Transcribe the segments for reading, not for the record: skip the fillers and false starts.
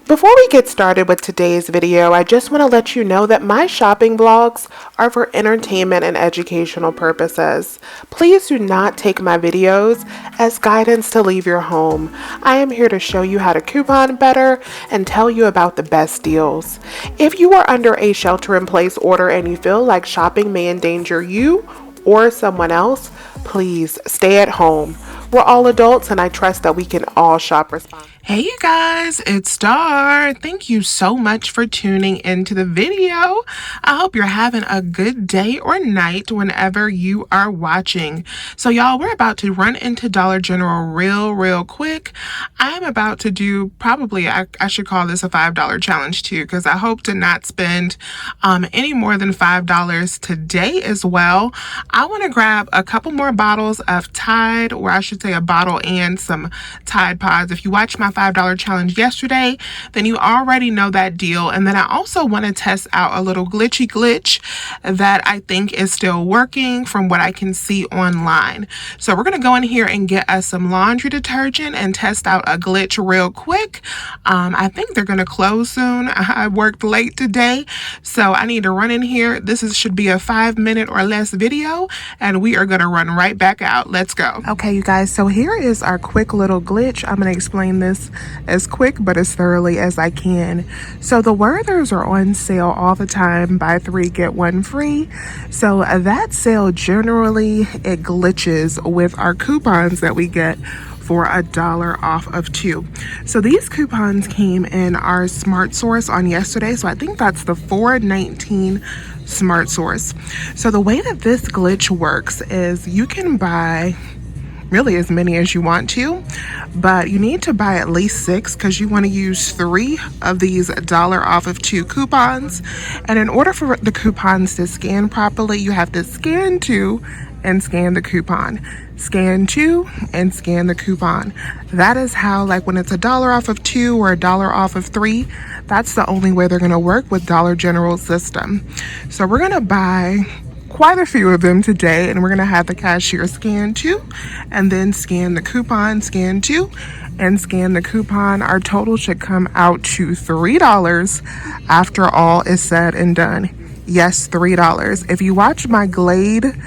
Before we get started with today's video, I just want to let you know that my shopping vlogs are for entertainment and educational purposes. Please do not take my videos as guidance to leave your home. I am here to show you how to coupon better and tell you about the best deals. If you are under a shelter-in-place order and you feel like shopping may endanger you or someone else, please stay at home. We're all adults and I trust that we can all shop responsibly. Hey you guys, it's Star. Thank you so much for tuning into the video. I hope you're having a good day or night whenever you are watching. So y'all, we're about to run into Dollar General real quick. I'm about to do probably, I should call this a $5 challenge too, because I hope to not spend any more than $5 today as well. I want to grab a couple more bottles of Tide, or I should say a bottle and some Tide Pods. If you watched my $5 challenge yesterday, then you already know that deal. And then I also want to test out a little glitch that I think is still working from what I can see online. So we're going to go in here and get us some laundry detergent and test out a glitch real quick. I think they're going to close soon. I worked late today, so I need to run in here. Should be a 5-minute or less video, and we are going to run right back out. Let's go. Okay, you guys, so here is our quick little glitch. I'm going to explain this as quick but as thoroughly as I can. So the Werthers are on sale all the time, buy 3 get 1 free. So that sale generally it glitches with our coupons that we get for $1 off of 2. So these coupons came in our Smart Source on yesterday, so I think that's the $4.19 Smart Source. So the way that this glitch works is you can buy really as many as you want to, but you need to buy at least 6 because you want to use 3 of these $1 off of 2 coupons. And in order for the coupons to scan properly, you have to scan 2 and scan the coupon. Scan 2 and scan the coupon. That is how, like when it's $1 off of 2 or $1 off of 3, that's the only way they're going to work with Dollar General's system. So we're going to buy quite a few of them today, and we're going to have the cashier scan 2 and then scan the coupon, scan 2 and scan the coupon. Our total should come out to $3 after all is said and done. Yes, $3. If you watch my Glade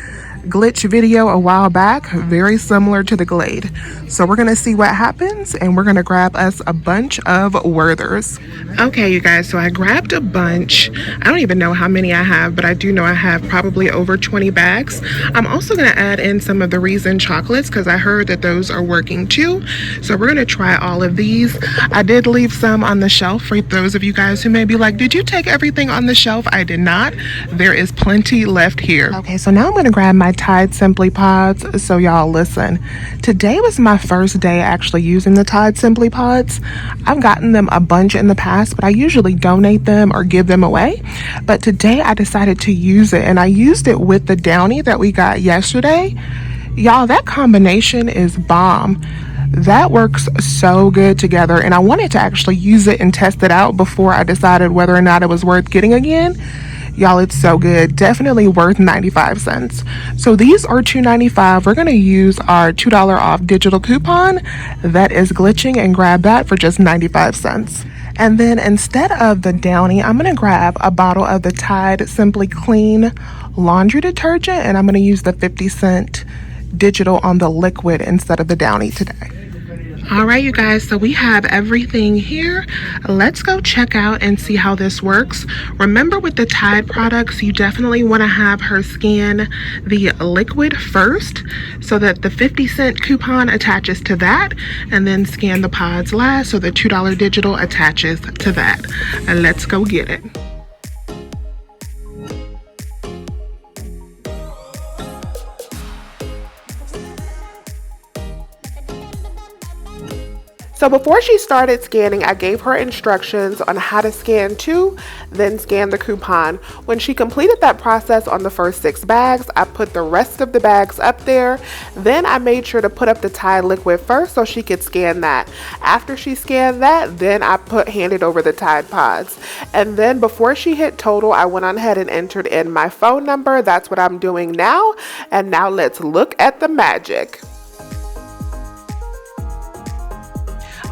glitch video a while back, very similar to the Glade. So we're gonna see what happens, and we're gonna grab us a bunch of Werthers. Okay, you guys, so I grabbed a bunch. I don't even know how many I have, but I do know I have probably over 20 bags. I'm also gonna add in some of the Reason chocolates because I heard that those are working too. So we're gonna try all of these. I did leave some on the shelf for those of you guys who may be like, did you take everything on the shelf? I did not. There is plenty left here. Okay, so now I'm gonna grab my Tide Simply Pods. So y'all listen, today was my first day actually using the Tide Simply Pods. I've gotten them a bunch in the past, but I usually donate them or give them away. But today I decided to use it, and I used it with the Downy that we got yesterday. Y'all, that combination is bomb. That works so good together, and I wanted to actually use it and test it out before I decided whether or not it was worth getting again. Y'all, it's so good. Definitely worth 95 cents. So these are $2.95. We're going to use our $2 off digital coupon that is glitching and grab that for just 95 cents. And then instead of the Downy, I'm going to grab a bottle of the Tide Simply Clean laundry detergent, and I'm going to use the 50-cent digital on the liquid instead of the Downy today. All right, you guys, so we have everything here. Let's go check out and see how this works. Remember, with the Tide products, you definitely want to have her scan the liquid first so that the 50-cent coupon attaches to that, and then scan the pods last so the $2 digital attaches to that. And let's go get it. So before she started scanning, I gave her instructions on how to scan 2, then scan the coupon. When she completed that process on the first 6 bags, I put the rest of the bags up there. Then I made sure to put up the Tide liquid first so she could scan that. After she scanned that, then I handed over the Tide Pods. And then before she hit total, I went on ahead and entered in my phone number. That's what I'm doing now. And now let's look at the magic.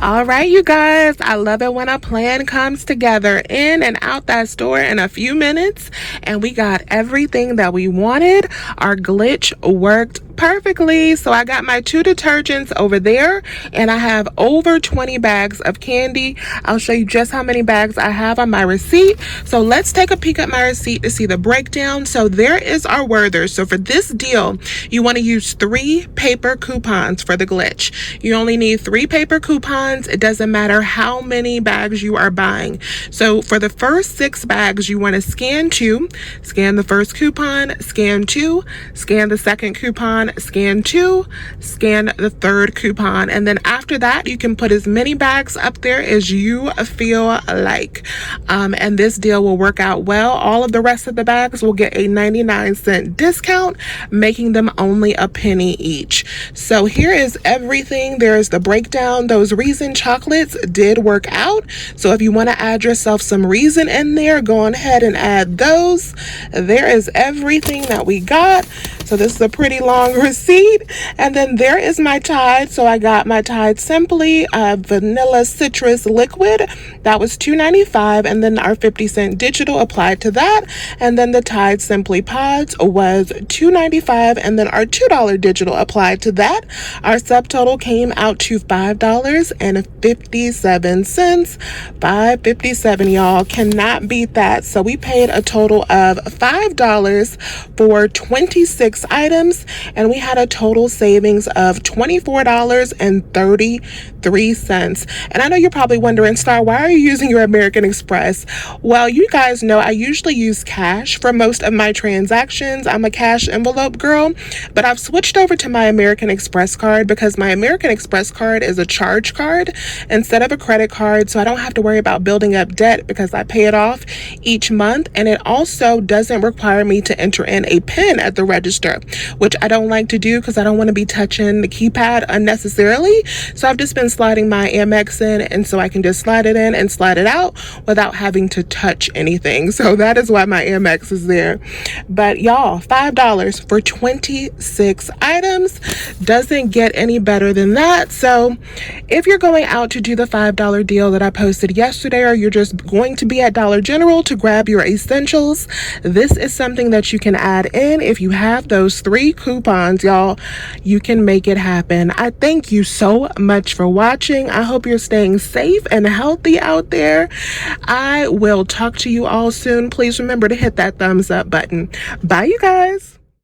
All right, you guys, I love it when a plan comes together, in and out that store in a few minutes, and we got everything that we wanted. Our glitch worked perfectly. So I got my 2 detergents over there, and I have over 20 bags of candy. I'll show you just how many bags I have on my receipt. So let's take a peek at my receipt to see the breakdown. So there is our Werther. So for this deal, you want to use 3 paper coupons for the glitch. You only need 3 paper coupons. It doesn't matter how many bags you are buying. So for the first 6 bags, you want to scan 2, scan the first coupon, scan 2, scan the second coupon, scan 2, scan the third coupon, and then after that you can put as many bags up there as you feel like, and this deal will work out well. All of the rest of the bags will get a 99-cent discount, making them only a penny each. So here is everything. There's the breakdown. Those Reason chocolates did work out, so if you want to add yourself some Reason in there, go ahead and add those. There is everything that we got. So this is a pretty long receipt. And then there is my Tide. So I got my Tide Simply Vanilla Citrus Liquid. That was $2.95. And then our 50-cent digital applied to that. And then the Tide Simply Pods was $2.95. And then our $2 digital applied to that. Our subtotal came out to $5.57. $5.57, y'all. Cannot beat that. So we paid a total of $5 for 26 items, and we had a total savings of $24.33. And I know you're probably wondering, Star, why are you using your American Express? Well, you guys know I usually use cash for most of my transactions. I'm a cash envelope girl, but I've switched over to my American Express card because my American Express card is a charge card instead of a credit card, so I don't have to worry about building up debt because I pay it off each month, and it also doesn't require me to enter in a PIN at the register, which I don't like to do because I don't want to be touching the keypad unnecessarily. So I've just been sliding my Amex in, and so I can just slide it in and slide it out without having to touch anything. So that is why my Amex is there. But y'all, $5 for 26 items doesn't get any better than that. So if you're going out to do the $5 deal that I posted yesterday, or you're just going to be at Dollar General to grab your essentials, this is something that you can add in. If you have those 3 coupons, y'all, you can make it happen. I thank you so much for watching. I hope you're staying safe and healthy out there. I will talk to you all soon. Please remember to hit that thumbs up button. Bye, you guys.